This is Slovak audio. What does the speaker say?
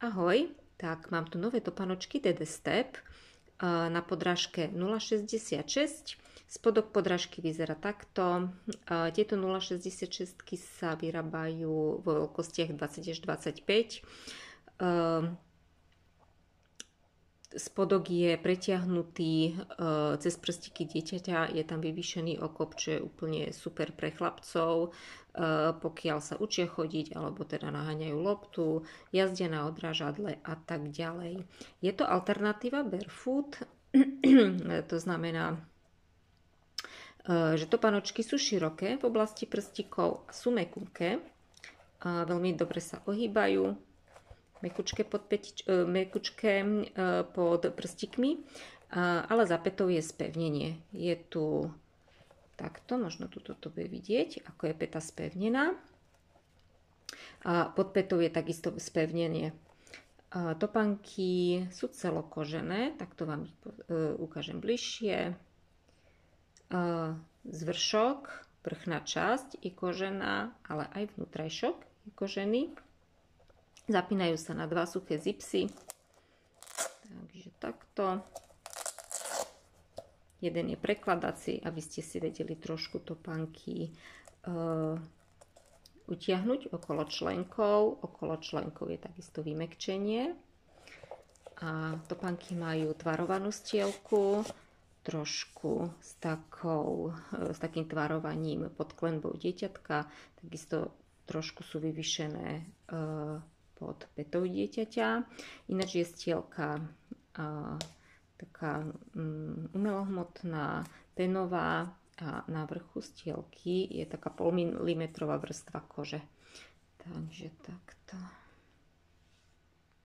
Ahoj, tak mám tu nové topánočky DD Step na podrážke 0,66. Spodok podrážky vyzerá takto. Tieto 0,66 sa vyrábajú vo veľkostiach 20 až 25. Spodok je pretiahnutý cez prstiky dieťaťa, je tam vyvýšený okop, čo je úplne super pre chlapcov, pokiaľ sa učia chodiť alebo teda naháňajú loptu, jazdia na odrážadle a tak ďalej. Je to alternatíva barefoot, to znamená, že topánočky sú široké v oblasti prstíkov a sú mäkúke, veľmi dobre sa ohýbajú, mekučké pod prstíkmi, ale za pätou je spevnenie. Je tu takto, možno tu toto bude vidieť, ako je päta spevnená. A pod pätou je takisto spevnenie. Topánky sú celokožené, tak to vám ukážem bližšie. Zvršok, vrchná časť je kožená, ale aj vnútrajšok je kožený. Zapínajú sa na dva suché zipsy. Takže takto. Jeden je prekladací, aby ste si vedeli trošku topánky utiahnuť okolo členkov. Okolo členkov je takisto vymekčenie. A topánky majú tvarovanú stielku, trošku s takým tvarovaním pod klenbou dieťatka. Takisto trošku sú vyvyšené pod pätou dieťaťa. Ináč je stielka taká umelohmotná, penová a na vrchu stielky je taká 0,5 mm vrstva kože. Takže takto.